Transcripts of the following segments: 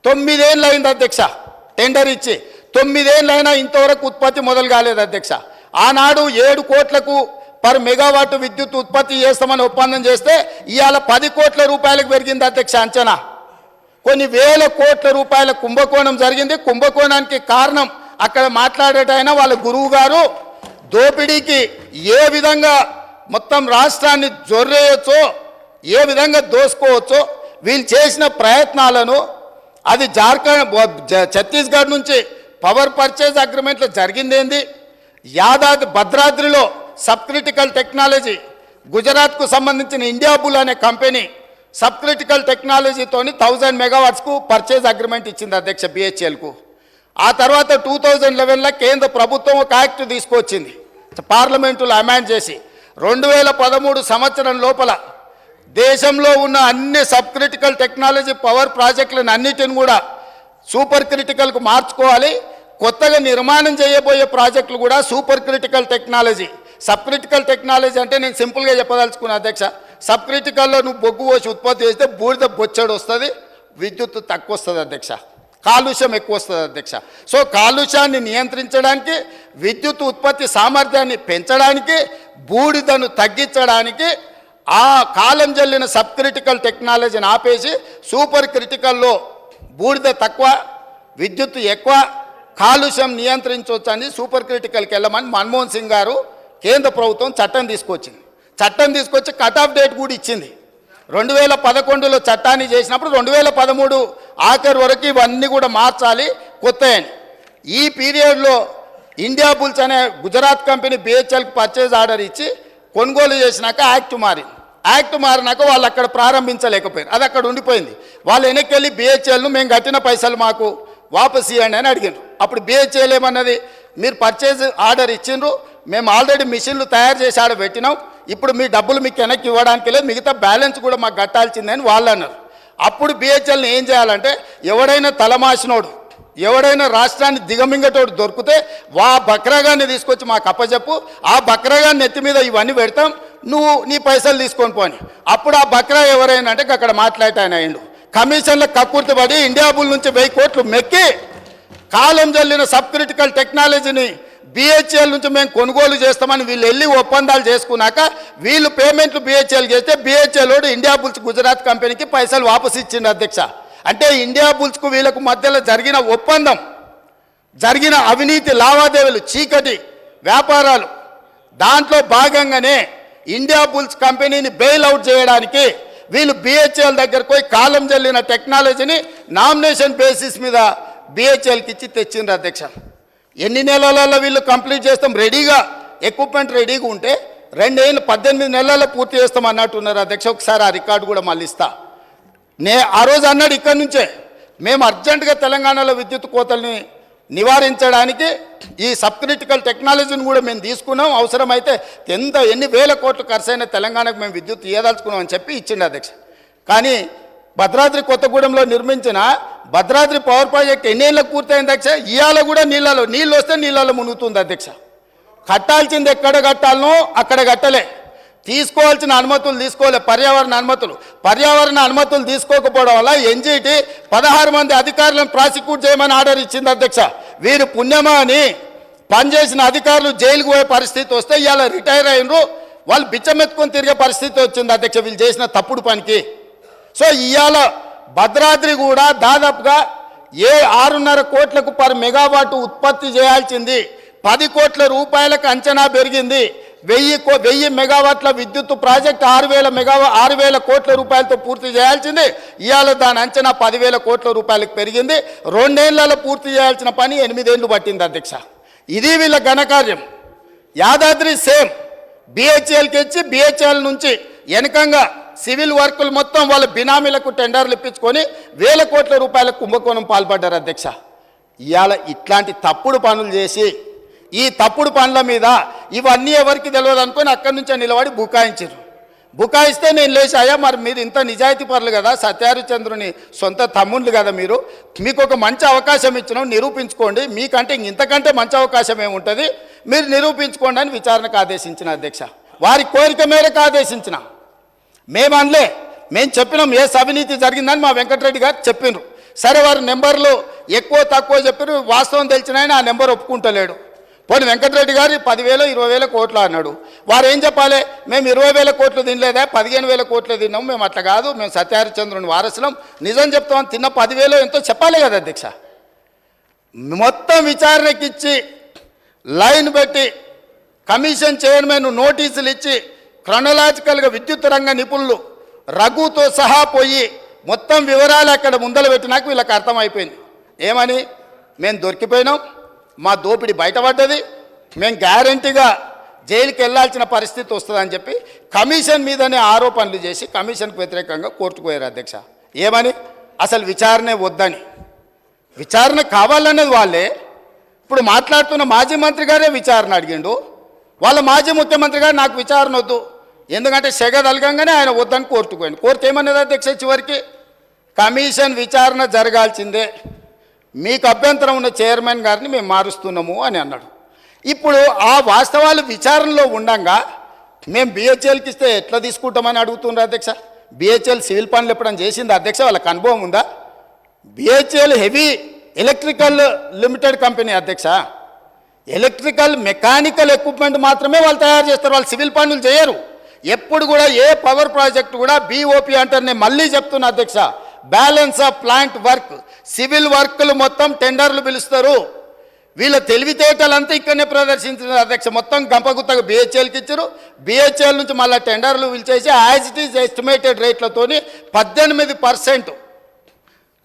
9 ఏళ్ళు అయింది అధ్యక్ష టెండర్ ఇచ్చి, 9 ఏళ్ళైనా ఇంతవరకు ఉత్పత్తి మొదలు కాలేదు అధ్యక్ష. ఆనాడు 7 కోట్లకు పర్ మెగావాట్ విద్యుత్ ఉత్పత్తి చేస్తామని ఒప్పందం చేస్తే ఇవాళ 10 కోట్ల రూపాయలకు పెరిగింది అధ్యక్ష అంచనా. కొన్ని వేల కోట్ల రూపాయల కుంభకోణం జరిగింది. కుంభకోణానికి కారణం అక్కడ మాట్లాడేటైనా వాళ్ళ గురువు గారు దోపిడీకి ఏ విధంగా మొత్తం రాష్ట్రాన్ని జొర్రేయచ్చో, ఏ విధంగా దోసుకోవచ్చో వీళ్ళు చేసిన ప్రయత్నాలను, అది ఛత్తీస్గఢ్ నుంచి పవర్ పర్చేజ్ అగ్రిమెంట్లో జరిగిందేంది, భద్రాద్రిలో సబ్ క్రిటికల్ టెక్నాలజీ, గుజరాత్కు సంబంధించిన ఇండియా బుల్ అనే కంపెనీ సబ్ క్రిటికల్ టెక్నాలజీతోని 1000 మెగావాట్స్కు పర్చేజ్ అగ్రిమెంట్ ఇచ్చింది అధ్యక్ష బిహెచ్ఎల్కు. ఆ తర్వాత 2011లో కేంద్ర ప్రభుత్వం ఒక యాక్ట్ తీసుకొచ్చింది, పార్లమెంటులో అమెండ్ చేసి 2013 సంవత్సరం లోపల దేశంలో ఉన్న అన్ని సబ్ క్రిటికల్ టెక్నాలజీ పవర్ ప్రాజెక్టులను అన్నిటిని కూడా సూపర్ క్రిటికల్కు మార్చుకోవాలి. కొత్తగా నిర్మాణం చేయబోయే ప్రాజెక్టులు కూడా super critical technology. Sub critical technology అంటే నేను సింపుల్గా చెప్పదలుచుకున్నా అధ్యక్ష, సబ్ క్రిటికల్లో నువ్వు బొగ్గు పోసి ఉత్పత్తి చేస్తే బూడిద బొచ్చడు వస్తుంది, విద్యుత్ తక్కువ వస్తుంది అధ్యక్ష, కాలుష్యం ఎక్కువ వస్తుంది అధ్యక్ష. సో కాలుష్యాన్ని నియంత్రించడానికి, విద్యుత్ ఉత్పత్తి సామర్థ్యాన్ని పెంచడానికి, బూడిదను తగ్గించడానికి ఆ కాలం జల్లిన సబ్ క్రిటికల్ టెక్నాలజీని ఆపేసి సూపర్ క్రిటికల్లో బూడిద తక్కువ, విద్యుత్ ఎక్కువ, కాలుష్యం నియంత్రించవచ్చు అని సూపర్ క్రిటికల్కి వెళ్ళమని మన్మోహన్ సింగ్ గారు కేంద్ర ప్రభుత్వం చట్టం తీసుకొచ్చింది. చట్టం తీసుకొచ్చి కట్ ఆఫ్ డేట్ కూడా ఇచ్చింది. 2011లో చట్టాన్ని చేసినప్పుడు 2013 ఆఖరి వరకు ఇవన్నీ కూడా మార్చాలి కొత్తయని. ఈ పీరియడ్లో ఇండియా బుల్స్ అనే గుజరాత్ కంపెనీ బిహెచ్ఎల్కి పర్చేజ్ ఆర్డర్ ఇచ్చి కొనుగోలు చేసినాక యాక్ట్ మారింది. యాక్ట్ మారినాక వాళ్ళు అక్కడ ప్రారంభించలేకపోయారు, అది అక్కడ ఉండిపోయింది. వాళ్ళు వెనక్కి వెళ్ళి బిహెచ్ఎల్ను మేము కట్టిన పైసలు మాకు వాపస్ ఇవ్వండి అని అడిగారు. అప్పుడు బిహెచ్ఎల్ ఏమన్నది, మీరు పర్చేజ్ ఆర్డర్ ఇచ్చిండ్రు, మేము ఆల్రెడీ మిషన్లు తయారు చేసి ఆడ పెట్టినాం, ఇప్పుడు మీ డబ్బులు మీకు వెనక్కి ఇవ్వడానికి లేదు, మిగతా బ్యాలెన్స్ కూడా మాకు కట్టాల్సిందని వాళ్ళు అన్నారు. అప్పుడు బిహెచ్ఎల్ని ఏం చేయాలంటే, ఎవడైనా తలమాసినోడు, ఎవడైనా రాష్ట్రాన్ని దిగమింగటోడు దొరికితే వా బక్రాగాన్ని తీసుకొచ్చి మాకు అప్పచెప్పు, ఆ బక్రాగాన్ని ఎత్తి మీద ఇవన్నీ పెడతాం, నువ్వు నీ పైసలు తీసుకొని పోని. అప్పుడు ఆ బక్రా ఎవరైనా అంటే అక్కడ మాట్లాడటాయన అయిండు. కమిషన్ల కక్కుర్తి పడి ఇండియా బుల్ నుంచి 1000 కోట్లు మెక్కి కాలం జల్లిన సబ్ క్రిటికల్ టెక్నాలజీని బిహెచ్ఎల్ నుంచి మేము కొనుగోలు చేస్తామని వీళ్ళు వెళ్ళి ఒప్పందాలు చేసుకున్నాక వీళ్ళు పేమెంట్లు బిహెచ్ఎల్ చేస్తే బిహెచ్ఎల్ వాడు ఇండియా బుల్స్ గుజరాత్ కంపెనీకి పైసలు వాపసు ఇచ్చింది అధ్యక్ష. అంటే ఇండియా బుల్స్కు వీళ్ళకు మధ్యలో జరిగిన ఒప్పందం, జరిగిన అవినీతి లావాదేవీలు, చీకటి వ్యాపారాలు, దాంట్లో భాగంగానే ఇండియా బుల్స్ కంపెనీని బెయిల్ అవుట్ చేయడానికి వీళ్ళు బిహెచ్ఎల్ దగ్గరకు పోయి కాలం జల్లిన టెక్నాలజీని నామినేషన్ బేసిస్ మీద బిహెచ్ఎల్కి ఇచ్చి తెచ్చిండ్రు అధ్యక్ష. ఎన్ని నెలలలో వీళ్ళు కంప్లీట్ చేస్తాం, రెడీగా ఎక్విప్మెంట్ రెడీగా ఉంటే 2 ఏళ్ళు 18 నెలల్లో పూర్తి చేస్తాం అన్నట్టున్నారు అధ్యక్ష. ఒకసారి ఆ రికార్డు కూడా మళ్ళీ ఇస్తా. ఆ రోజు అన్నాడు ఇక్కడి నుంచే, మేము అర్జెంటుగా తెలంగాణలో విద్యుత్ కోతల్ని నివారించడానికి ఈ సబ్ క్రిటికల్ టెక్నాలజీని కూడా మేము తీసుకున్నాం, అవసరమైతే ఎన్ని వేల కోట్లు ఖర్చు అయినా తెలంగాణకు మేము విద్యుత్ ఇవ్వదలుచుకున్నాం అని చెప్పి ఇచ్చిండు అధ్యక్ష. కానీ భద్రాద్రి కొత్తగూడెంలో నిర్మించిన భద్రాద్రి పవర్ ప్రాజెక్ట్ ఎన్ని ఏళ్ళకు పూర్తయింది అధ్యక్ష? ఇవాళ కూడా నీళ్ళు వస్తే నీళ్ళలో మునుగుతుంది అధ్యక్ష. కట్టాల్సింది ఎక్కడ కట్టాలనో అక్కడ కట్టలే, తీసుకోవాల్సిన అనుమతులు తీసుకోలే, పర్యావరణ అనుమతులు తీసుకోకపోవడం వల్ల ఎన్జీటీ 16 మంది అధికారులను ప్రాసిక్యూట్ చేయమని ఆర్డర్ ఇచ్చింది అధ్యక్ష. వీరు పుణ్యమా అని పనిచేసిన అధికారులు జైలుకు పోయే పరిస్థితి వస్తే ఇవాళ రిటైర్ అయినరు, వాళ్ళు బిచ్చమెత్తుకొని తిరిగే పరిస్థితి వచ్చింది అధ్యక్ష వీళ్ళు చేసిన తప్పుడు పనికి. సో ఇవాళ భద్రాద్రి కూడా దాదాపుగా 6.5 కోట్లకు పర్ మెగావాట్ ఉత్పత్తి చేయాల్సింది 10 కోట్ల రూపాయలకు అంచనా పెరిగింది. 1000 మెగావాట్ల విద్యుత్ ప్రాజెక్ట్ 6,000 కోట్ల రూపాయలతో పూర్తి చేయాల్సింది ఇవాళ దాని అంచనా 10,000 కోట్ల రూపాయలకు పెరిగింది. 2 ఏళ్లలో పూర్తి చేయాల్సిన పని 8 ఏళ్ళు పట్టింది అధ్యక్ష. ఇది వీళ్ళ ఘనకార్యం. యాదాద్రి సేమ్ బిహెచ్ఎల్కి ఇచ్చి బిహెచ్ఎల్ నుంచి వెనకంగా సివిల్ వర్కులు మొత్తం వాళ్ళ బినామీలకు టెండర్లు ఇప్పించుకొని 1000 కోట్ల రూపాయల కుంభకోణం పాల్పడ్డారు అధ్యక్ష. ఇవాళ ఇట్లాంటి తప్పుడు పనులు చేసి ఈ తప్పుడు పనుల మీద ఇవన్నీ ఎవరికి తెలియదు అనుకొని అక్కడి నుంచే నిలబడి బుకాయించారు. బుకాయిస్తే నేను లేచాయా, మరి మీరు ఇంత నిజాయితీ పరులు కదా, సత్యహరిచంద్రుని సొంత తమ్ముళ్ళు కదా, మీకు ఒక మంచి అవకాశం ఇచ్చినాం, నిరూపించుకోండి, మీకంటే ఇంతకంటే మంచి అవకాశం ఏముంటుంది, మీరు నిరూపించుకోండి అని విచారణకు ఆదేశించిన అధ్యక్ష. వారి కోరిక మేరకు ఆదేశించిన, మేము అనలే, మేము చెప్పినాం ఏ అవినీతి జరిగిందని మా వెంకటరెడ్డి గారు చెప్పిండ్రు. సరే వారి నెంబర్లు ఎక్కువ తక్కువ చెప్పారు, వాస్తవం తెలిసిన ఆయన ఆ నెంబర్ ఒప్పుకుంటలేడు. పోనీ వెంకటరెడ్డి గారు 10,000 20,000 కోట్లు అన్నాడు. వారు ఏం చెప్పాలి? మేము 20,000 కోట్లు తినలేదా, 15,000 కోట్లు తిన్నాము, మేము అట్లా కాదు, మేము సత్యహరిచంద్రుని వారసులం, నిజం చెప్తామని తిన్న 10,000 ఎంతో చెప్పాలి కదా అధ్యక్ష. మొత్తం విచారణకిచ్చి లైన్ పెట్టి కమిషన్ చైర్మన్ నోటీసులు ఇచ్చి క్రొనలాజికల్గా విద్యుత్ రంగ నిపుణులు రఘుతో సహా పోయి మొత్తం వివరాలు అక్కడ ముందలు పెట్టినాక వీళ్ళకి అర్థమైపోయింది. ఏమని? మేము దొరికిపోయినాం, మా దోపిడీ బయటపడ్డది, మేము గ్యారంటీగా జైలుకి వెళ్ళాల్సిన పరిస్థితి వస్తుందని చెప్పి కమిషన్ మీదనే ఆరోపణలు చేసి కమిషన్కు వ్యతిరేకంగా కోర్టుకు పోయారు అధ్యక్ష. ఏమని? అసలు విచారణే వద్దని. విచారణ కావాలనేది వాళ్ళే. ఇప్పుడు మాట్లాడుతున్న మాజీ మంత్రి గారే విచారణ అడిగిండు. వాళ్ళ మాజీ ముఖ్యమంత్రి గారు నాకు విచారణ వద్దు, ఎందుకంటే సెగ తలగంగానే ఆయన వద్దని కోర్టుకు పోయింది. కోర్టు ఏమన్నది అధ్యక్ష? చివరికి కమిషన్ విచారణ జరగాల్సిందే, మీకు అభ్యంతరం ఉన్న చైర్మన్ గారిని మేము మారుస్తున్నాము అని అన్నాడు. ఇప్పుడు ఆ వాస్తవాలు విచారణలో ఉండగా మేము బిహెచ్ఎల్కి ఇస్తే ఎట్లా తీసుకుంటామని అడుగుతున్నారు అధ్యక్ష. బిహెచ్ఎల్ సివిల్ పనులు ఎప్పుడైనా చేసింది అధ్యక్ష? వాళ్ళకి అనుభవం ఉందా? BHEL heavy electrical limited company అధ్యక్ష. ఎలక్ట్రికల్ మెకానికల్ ఎక్విప్మెంట్ మాత్రమే వాళ్ళు తయారు చేస్తారు, వాళ్ళు సివిల్ పనులు చేయరు. ఎప్పుడు కూడా ఏ పవర్ ప్రాజెక్ట్ కూడా బీఓపీ అంటారు. నేను మళ్ళీ చెప్తున్నా అధ్యక్ష, balance of plant work, civil వర్క్లు మొత్తం టెండర్లు పిలుస్తారు. వీళ్ళ తెలివితేటలంతా ఇక్కడనే ప్రదర్శించారు అధ్యక్ష. మొత్తం గంపగుత్తగా బిహెచ్ఎల్కి ఇచ్చారు. బిహెచ్ఎల్ నుంచి మళ్ళీ టెండర్లు పిలిచేసి యాజ్ ఇట్ ఈజ్ ఎస్టిమేటెడ్ రేట్లతోని 18%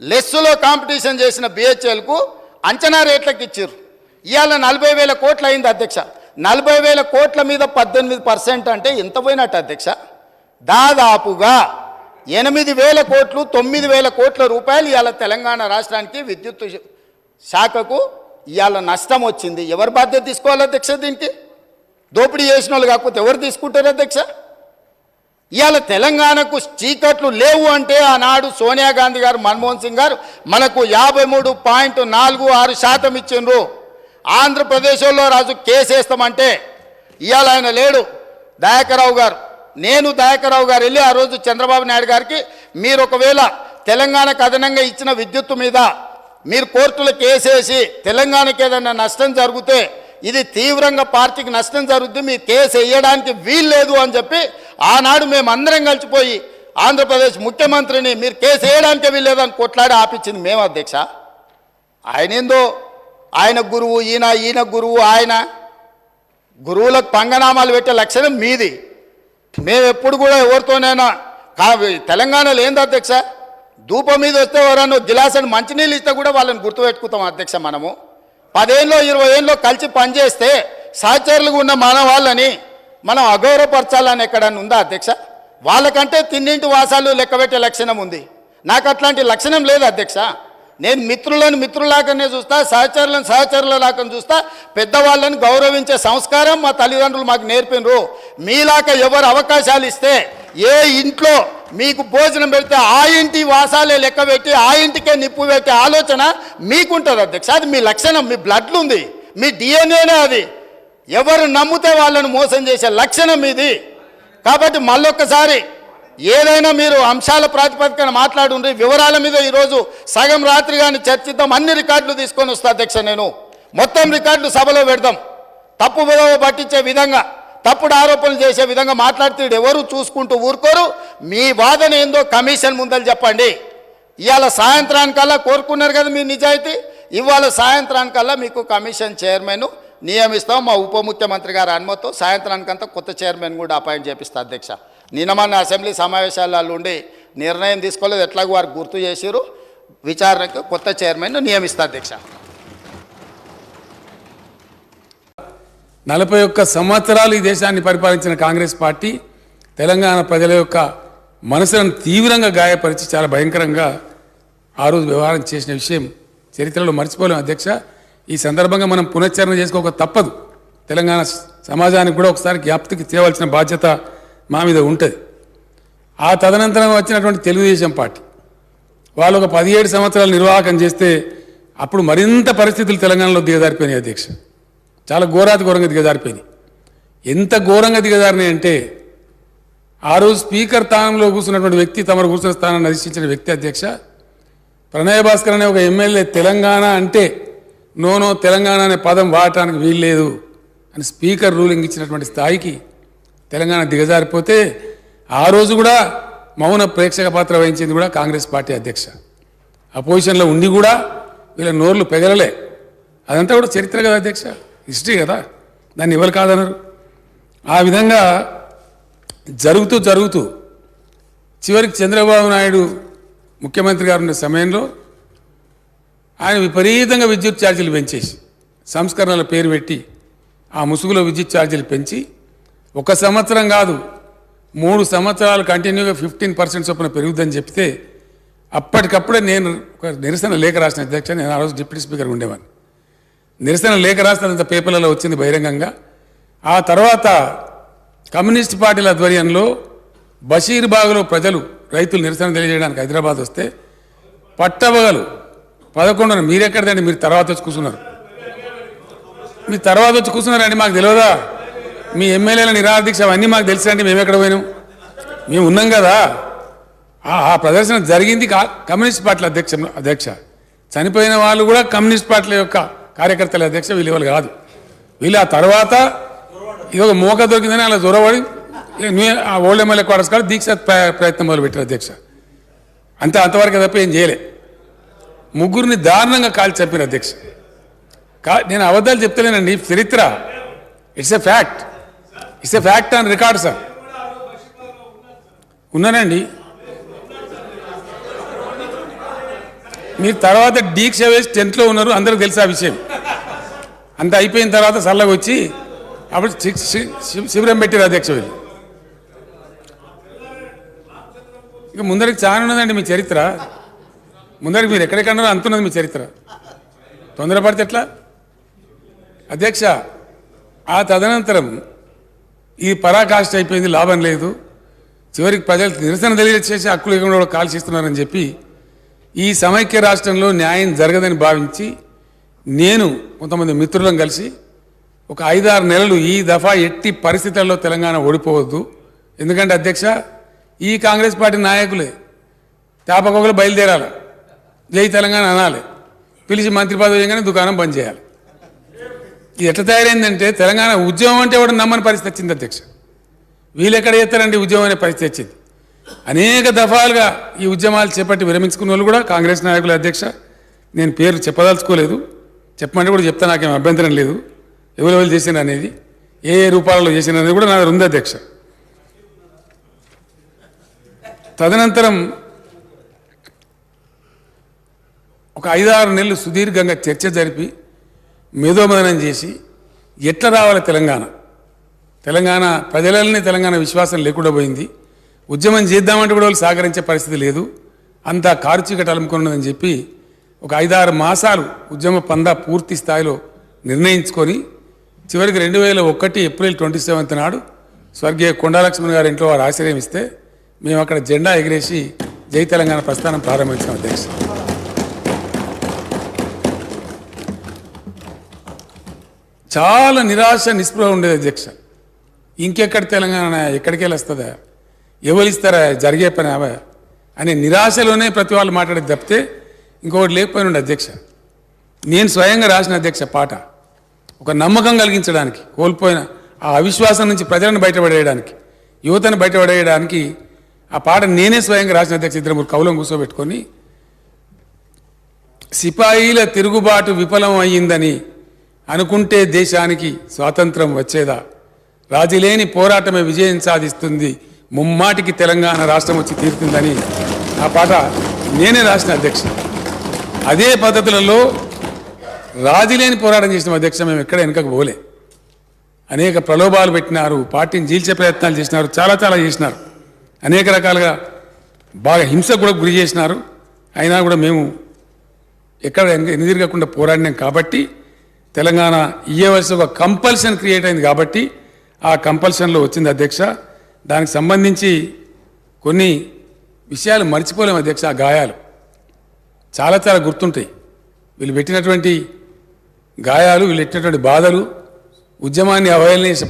లెస్సులో కాంపిటీషన్ చేసిన బిహెచ్ఎల్కు అంచనా రేట్లకు ఇచ్చారు. ఇవాళ 40,000 కోట్లు అయింది అధ్యక్ష. 40,000 కోట్ల మీద 18% అంటే ఎంత పోయినట్టు అధ్యక్ష? దాదాపుగా 8,000 కోట్లు 9,000 కోట్ల రూపాయలు ఇవాళ తెలంగాణ రాష్ట్రానికి విద్యుత్ శాఖకు ఇవాళ నష్టం వచ్చింది. ఎవరు బాధ్యత తీసుకోవాలి అధ్యక్ష? దీనికి దోపిడీ చేసిన వాళ్ళు కాకపోతే ఎవరు తీసుకుంటారు అధ్యక్ష? ఇవాళ తెలంగాణకు చీకట్లు లేవు అంటే ఆనాడు సోనియా గాంధీ గారు, మన్మోహన్ సింగ్ గారు మనకు 53.46% ఇచ్చిండ్రు. ఆంధ్రప్రదేశ్లో రాజు కేసు వేస్తామంటే ఇవాళ ఆయన లేడు, దయాకర్రావు గారు. నేను దయాకర్రావు గారు వెళ్ళి ఆ రోజు చంద్రబాబు నాయుడు గారికి, మీరు ఒకవేళ తెలంగాణకు అదనంగా ఇచ్చిన విద్యుత్తు మీద మీరు కోర్టులో కేసేసి తెలంగాణకి ఏదైనా నష్టం జరిగితే ఇది తీవ్రంగా పార్టీకి నష్టం జరుగుతుంది, మీరు కేసు వేయడానికి వీల్లేదు అని చెప్పి ఆనాడు మేము అందరం కలిసిపోయి ఆంధ్రప్రదేశ్ ముఖ్యమంత్రిని మీరు కేసు వేయడానికే వీల్లేదని కొట్లాడి ఆపించింది మేము అధ్యక్ష. ఆయన ఏందో ఆయన గురువు, ఈయన గురువు, ఆయన గురువులకు పంగనామాలు పెట్టే లక్షణం మీది. మేము ఎప్పుడు కూడా ఎవరితోనైనా తెలంగాణలో ఏంది అధ్యక్ష, ధూపం మీద వస్తే ఎవరన్నా గిలాసని మంచినీళ్ళు ఇస్తే కూడా వాళ్ళని గుర్తుపెట్టుకుంటాం అధ్యక్ష. మనము 10 ఏళ్ళు 20 ఏళ్ళు కలిసి పనిచేస్తే సహచరులుగా ఉన్న మన వాళ్ళని మనం అగౌరవపరచాలని ఎక్కడన్నా ఉందా అధ్యక్ష? వాళ్ళకంటే తిన్నింటి వాసాలు లెక్కబెట్టే లక్షణం ఉంది, నాకు అట్లాంటి లక్షణం లేదు అధ్యక్ష. నేను మిత్రులను మిత్రులాగానే చూస్తా, సహచరులను సహచరులలాగా చూస్తా. పెద్దవాళ్ళని గౌరవించే సంస్కారం మా తల్లిదండ్రులు మాకు నేర్పినరు. మీలాగా ఎవరు అవకాశాలు ఇస్తే ఏ ఇంట్లో మీకు భోజనం పెడితే ఆ ఇంటి వాసాలే లెక్క పెట్టి ఆ ఇంటికే నిప్పు పెట్టే ఆలోచన మీకుంటుంది అధ్యక్ష. అది మీ లక్షణం, మీ బ్లడ్లు ఉంది, మీ డిఎన్ఏనే అది. ఎవరు నమ్మితే వాళ్ళను మోసం చేసే లక్షణం ఇది. కాబట్టి మళ్ళొక్కసారి ఏదైనా మీరు అంశాల ప్రాతిపదికన మాట్లాడుండ్రి, వివరాల మీద ఈరోజు సగం రాత్రి కానీ చర్చిద్దాం. అన్ని రికార్డులు తీసుకొని వస్తా అధ్యక్ష. నేను మొత్తం రికార్డులు సభలో పెడదాం. తప్పు పట్టించే విధంగా, తప్పుడు ఆరోపణలు చేసే విధంగా మాట్లాడితే ఎవరు చూసుకుంటూ ఊరుకోరు. మీ వాదన ఏందో కమిషన్ ముందలు చెప్పండి. ఇవాళ సాయంత్రానికల్లా కోరుకున్నారు కదా మీ నిజాయితీ, ఇవాళ సాయంత్రానికల్లా మీకు కమిషన్ చైర్మన్ నియమిస్తాం. మా ఉప ముఖ్యమంత్రి గారి అనుమతితో సాయంత్రానికంతా కొత్త చైర్మన్ కూడా అపాయింట్ చేపిస్తా అధ్యక్ష. నిన్న మన అసెంబ్లీ సమావేశాలలో ఉండి నిర్ణయం తీసుకోలేదు, ఎట్లాగో వారు గుర్తు చేసిరు. విచారణకు కొత్త చైర్మన్ నియమిస్తా అధ్యక్ష. 41 సంవత్సరాలు ఈ దేశాన్ని పరిపాలించిన కాంగ్రెస్ పార్టీ తెలంగాణ ప్రజల యొక్క మనసులను తీవ్రంగా గాయపరిచి చాలా భయంకరంగా ఆ రోజు వ్యవహారం చేసిన విషయం చరిత్రలో మర్చిపోలేం అధ్యక్ష. ఈ సందర్భంగా మనం పునశ్చరణ చేసుకోక తప్పదు. తెలంగాణ సమాజానికి కూడా ఒకసారి జ్ఞాపకకి తేవలసిన బాధ్యత మా మీద ఉంటుంది. ఆ తదనంతరం వచ్చినటువంటి తెలుగుదేశం పార్టీ వాళ్ళు ఒక 17 సంవత్సరాలు నిర్వాహకం చేస్తే అప్పుడు మరింత పరిస్థితులు తెలంగాణలో దిగజారిపోయినాయి అధ్యక్ష. చాలా ఘోరాతి ఘోరంగా దిగజారిపోయినాయి. ఎంత ఘోరంగా దిగజారినాయి అంటే ఆ రోజు స్పీకర్ స్థానంలో కూర్చున్నటువంటి వ్యక్తి, తమరు కూర్చున్న స్థానాన్ని అధిష్ఠించిన వ్యక్తి అధ్యక్ష, ప్రణయ్ భాస్కర్ అనే ఒక ఎమ్మెల్యే తెలంగాణ అంటే నో తెలంగాణ అనే పదం వాడటానికి వీల్లేదు అని స్పీకర్ రూలింగ్ ఇచ్చినటువంటి స్థాయికి తెలంగాణ దిగజారిపోతే ఆ రోజు కూడా మౌన ప్రేక్షక పాత్ర వహించింది కూడా కాంగ్రెస్ పార్టీ అధ్యక్ష. అపోజిషన్లో ఉండి కూడా వీళ్ళ నోర్లు పెగలలే. అదంతా కూడా చరిత్ర కదా అధ్యక్ష, హిస్టరీ కదా, దాన్ని ఎవరు కాదన్నారు. ఆ విధంగా జరుగుతూ చివరికి చంద్రబాబు నాయుడు ముఖ్యమంత్రి గారు ఉన్న సమయంలో ఆయన విపరీతంగా విద్యుత్ ఛార్జీలు పెంచేసి సంస్కరణల పేరు పెట్టి ఆ ముసుగులో విద్యుత్ ఛార్జీలు పెంచి 1 సంవత్సరం కాదు 3 సంవత్సరాలు కంటిన్యూగా 15% చొప్పున పెరుగుద్దని చెప్తే అప్పటికప్పుడే నేను ఒక నిరసన లేఖ రాసిన అధ్యక్ష. నేను ఆ రోజు డిప్యూటీ స్పీకర్ ఉండేవాడిని. నిరసన లేఖ రాసినంత పేపర్లలో వచ్చింది బహిరంగంగా. ఆ తర్వాత కమ్యూనిస్ట్ పార్టీల ఆధ్వర్యంలో బషీర్బాగ్లో ప్రజలు రైతులు నిరసన తెలియజేయడానికి హైదరాబాద్ వస్తే పట్టబగలు 11 మీరెక్కడదండి, మీరు తర్వాత వచ్చి కూర్చున్నారు. మీరు తర్వాత వచ్చి కూర్చున్నారండి, మాకు తెలియదా? మీ ఎమ్మెల్యేల నిరాదీక్ష అవన్నీ మాకు తెలుసండి, మేము ఎక్కడ పోయినాం, మేము ఉన్నాం కదా. ఆ ప్రదర్శన జరిగింది కమ్యూనిస్ట్ పార్టీల అధ్యక్ష. చనిపోయిన వాళ్ళు కూడా కమ్యూనిస్ట్ పార్టీల యొక్క కార్యకర్తల అధ్యక్ష, వీళ్ళు ఎవరు కాదు. వీళ్ళు ఆ తర్వాత ఇదొక మోక దొరికిందని అలా దొరబడి ఆ ఓల్డ్ ఎమ్మెల్యే క్వార్టర్స్ కాదు దీక్ష ప్రయత్నం మొదలుపెట్టారు అధ్యక్ష. అంతవరకు తప్ప ఏం చేయలే. 3 దారుణంగా కాల్చి చంపారు అధ్యక్ష. నేను అబద్ధాలు చెప్తలేనండి, చరిత్ర. It's a fact on record sir. ఉన్నానండి. మీరు తర్వాత దీక్ష వేసి టెంట్లో ఉన్నారు, అందరికి తెలుసు ఆ విషయం. అంత అయిపోయిన తర్వాత సల్లగా వచ్చి అప్పుడు శిబిరం పెట్టారు అధ్యక్ష. వీళ్ళు ఇక ముందరికి చాలా ఉన్నదండి మీ చరిత్ర. ముందరికి మీరు ఎక్కడెక్కడన్నారో అంతున్నది మీ చరిత్ర. తొందరపడితే ఎట్లా అధ్యక్ష? ఆ తదనంతరం ఈ పరాకాష్ఠ అయిపోయింది, లాభం లేదు, చివరికి ప్రజలు నిరసన తెలియచేసి హక్కులు లేకుండా కూడా కాల్చిస్తున్నారని చెప్పి ఈ సమైక్య రాష్ట్రంలో న్యాయం జరగదని భావించి నేను కొంతమంది మిత్రులను కలిసి ఒక 5-6 నెలలు ఈ దఫా ఎట్టి పరిస్థితుల్లో తెలంగాణ ఓడిపోవద్దు. ఎందుకంటే అధ్యక్ష ఈ కాంగ్రెస్ పార్టీ నాయకులే తేపకొకలు బయలుదేరాలి, జై తెలంగాణ అనాలి, పిలిచి మంత్రి పదవి చేయగానే దుకాణం బంద్ చేయాలి. ఇది ఎట్లా తయారైందంటే తెలంగాణ ఉద్యమం అంటే కూడా నమ్మని పరిస్థితి వచ్చింది అధ్యక్ష. వీళ్ళు ఎక్కడ చేస్తారండి ఉద్యమం అనే పరిస్థితి వచ్చింది. అనేక దఫాలుగా ఈ ఉద్యమాలు చేపట్టి విరమించుకున్న వాళ్ళు కూడా కాంగ్రెస్ నాయకుల అధ్యక్ష. నేను పేరు చెప్పదలుచుకోలేదు, చెప్పమంటే కూడా చెప్తా, నాకేం అభ్యంతరం లేదు. ఎవరెవరు చేసిన అనేది, ఏ రూపాలలో చేసిన అనేది కూడా నా దగ్గర ఉంది అధ్యక్ష. తదనంతరం ఒక 5-6 నెలలు సుదీర్ఘంగా చర్చ జరిపి మేధోమదనం చేసి ఎట్లా రావాలి తెలంగాణ ప్రజలనే తెలంగాణ విశ్వాసం లేకుండా పోయింది. ఉద్యమం చేద్దామంటే కూడా వాళ్ళు సహకరించే పరిస్థితి లేదు, అంతా కారుచీకటి అలుముకున్నదని చెప్పి ఒక 5-6 మాసాలు ఉద్యమ పందా పూర్తి స్థాయిలో నిర్ణయించుకొని చివరికి 2001 ఏప్రిల్ 27 నాడు స్వర్గీయ కొండాలక్ష్మణ్ గారి ఇంట్లో వారు ఆశ్రయం ఇస్తే మేము అక్కడ జెండా ఎగిరేసి జై తెలంగాణ ప్రస్థానం ప్రారంభించాం అధ్యక్ష. చాలా నిరాశ నిస్పృహ ఉండేది అధ్యక్ష. ఇంకెక్కడ తెలంగాణ, ఎక్కడికి వెళ్ళి వస్తుందా, ఎవరు ఇస్తారా, జరిగే పని అవా అనే నిరాశలోనే ప్రతి వాళ్ళు మాట్లాడేది తప్పితే ఇంకొకటి లేకపోయినండి అధ్యక్ష. నేను స్వయంగా రాసిన అధ్యక్ష పాట ఒక నమ్మకం కలిగించడానికి, కోల్పోయిన ఆ అవిశ్వాసం నుంచి ప్రజలను బయటపడేయడానికి, యువతను బయటపడేయడానికి ఆ పాట నేనే స్వయంగా రాసిన అధ్యక్ష. 2-3 కవులను కూర్చోబెట్టుకొని సిపాయిల తిరుగుబాటు విఫలం అయ్యిందని అనుకుంటే దేశానికి స్వాతంత్రం వచ్చేదా, రాజీలేని పోరాటమే విజయం సాధిస్తుంది, ముమ్మాటికి తెలంగాణ రాష్ట్రం వచ్చి తీరుతుందని ఆ పాట నేనే రాసిన అధ్యక్ష. అదే పద్ధతులలో రాజీలేని పోరాటం చేసిన అధ్యక్ష. మేము ఎక్కడ వెనుకకు పోలే, అనేక ప్రలోభాలు పెట్టినారు, పార్టీని జీల్చే ప్రయత్నాలు చేసినారు, చాలా చేసినారు, అనేక రకాలుగా బాగా హింసకు కూడా గురి చేసినారు. అయినా కూడా మేము ఎక్కడ ఎన్నిదిరగకుండా పోరాడినాం కాబట్టి తెలంగాణ ఇయ్యవలసిన ఒక కంపల్షన్ క్రియేట్ అయింది కాబట్టి ఆ కంపల్షన్లో వచ్చింది అధ్యక్ష. దానికి సంబంధించి కొన్ని విషయాలు మర్చిపోలేము అధ్యక్ష. ఆ గాయాలు చాలా గుర్తుంటాయి. వీళ్ళు పెట్టినటువంటి గాయాలు, వీళ్ళు పెట్టినటువంటి బాధలు, ఉద్యమాన్ని అవహేళన చేసే